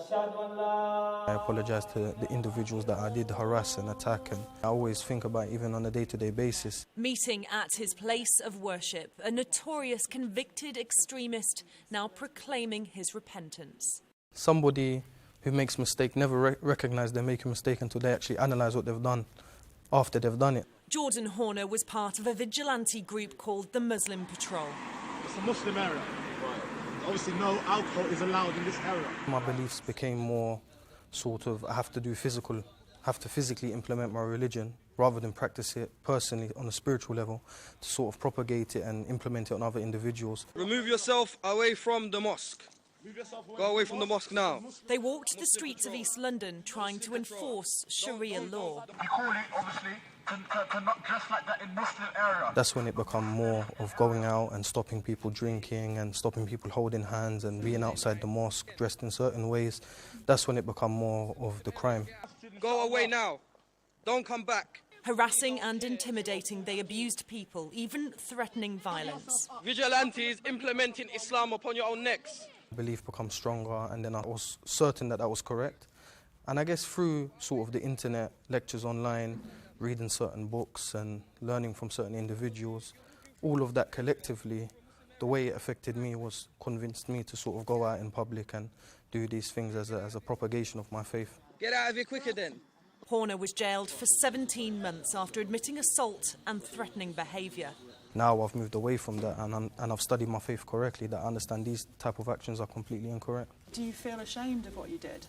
I apologise to the individuals that I did harass and attack, and I always think about it even on a day-to-day basis. Meeting at his place of worship, a notorious convicted extremist now proclaiming his repentance. Somebody who makes a mistake never recognise they make a mistake until they actually analyse what they've done after they've done it. Jordan Horner was part of a vigilante group called the Muslim Patrol. It's a Muslim area. Obviously no alcohol is allowed in this area. My beliefs became more sort of, I have to physically implement my religion rather than practice it personally on a spiritual level to sort of propagate it and implement it on other individuals. Remove yourself away from the mosque. Go away from the mosque now. They walked the streets of East London trying to enforce Sharia law. You call it, obviously, to not dress like that in Muslim area. That's when it became more of going out and stopping people drinking and stopping people holding hands and being outside the mosque dressed in certain ways. That's when it became more of the crime. Go away now. Don't come back. Harassing and intimidating, they abused people, even threatening violence. Vigilantes implementing Islam upon your own necks. Belief becomes stronger, and then I was certain that was correct. And I guess through sort of the internet, lectures online, reading certain books and learning from certain individuals, all of that collectively, the way it affected me was convinced me to sort of go out in public and do these things as a propagation of my faith. Get out of here quicker then. Horner was jailed for 17 months after admitting assault and threatening behaviour. Now I've moved away from that and I've studied my faith correctly, that I understand these type of actions are completely incorrect. Do you feel ashamed of what you did?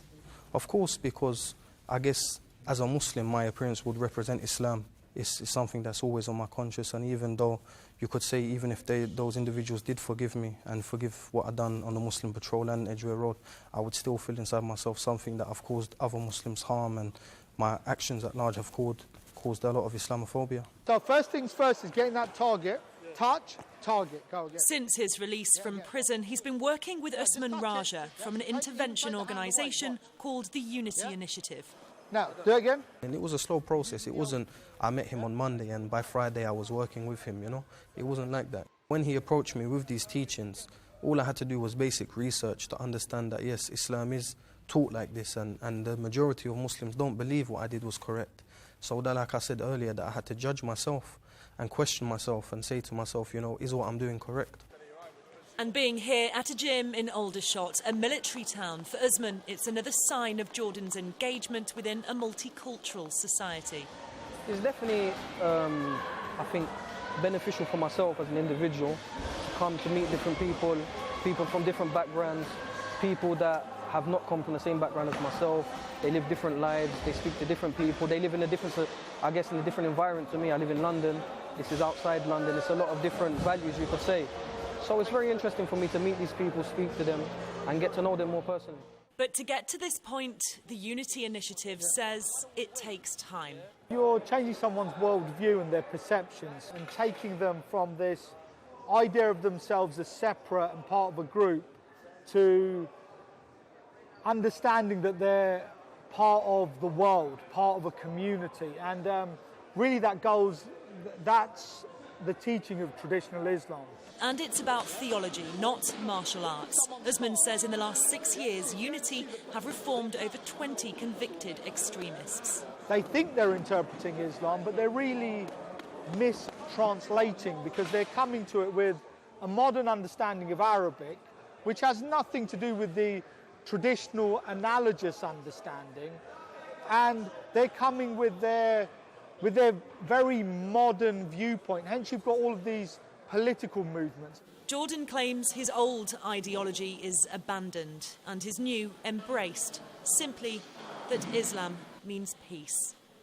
Of course, because I guess as a Muslim, my appearance would represent Islam. It's something that's always on my conscience, and even though you could say even if those individuals did forgive me and forgive what I've done on the Muslim Patrol and Edgware Road, I would still feel inside myself something that I've caused other Muslims harm, and my actions at large have caused a lot of Islamophobia. So first things first is getting that target. Touch, target, go again. Since his release from prison, he's been working with Usman Raja from an intervention organisation called the Unity Initiative. Now, do it again. And it was a slow process. It wasn't, I met him on Monday and by Friday I was working with him, you know. It wasn't like that. When he approached me with these teachings, all I had to do was basic research to understand that, yes, Islam is taught like this, and the majority of Muslims don't believe what I did was correct. So that, like I said earlier, that I had to judge myself and question myself and say to myself, you know, is what I'm doing correct? And being here at a gym in Aldershot, a military town, for Usman, it's another sign of Jordan's engagement within a multicultural society. It's definitely, I think, beneficial for myself as an individual to come to meet different people, people from different backgrounds, people that have not come from the same background as myself. They live different lives, they speak to different people, they live in a different, I guess, in a different environment to me. I live in London, this is outside London, it's a lot of different values, you could say. So it's very interesting for me to meet these people, speak to them, and get to know them more personally. But to get to this point, the Unity Initiative says it takes time. You're changing someone's worldview and their perceptions and taking them from this idea of themselves as separate and part of a group to understanding that they're part of the world, part of a community. And really that's the teaching of traditional Islam. And it's about theology, not martial arts. Usman says in the last 6 years, Unity have reformed over 20 convicted extremists. They think they're interpreting Islam, but they're really mistranslating, because they're coming to it with a modern understanding of Arabic, which has nothing to do with the traditional analogous understanding, and they're coming with their very modern viewpoint. Hence you've got all of these political movements. Jordan claims his old ideology is abandoned and his new embraced, simply that Islam means peace.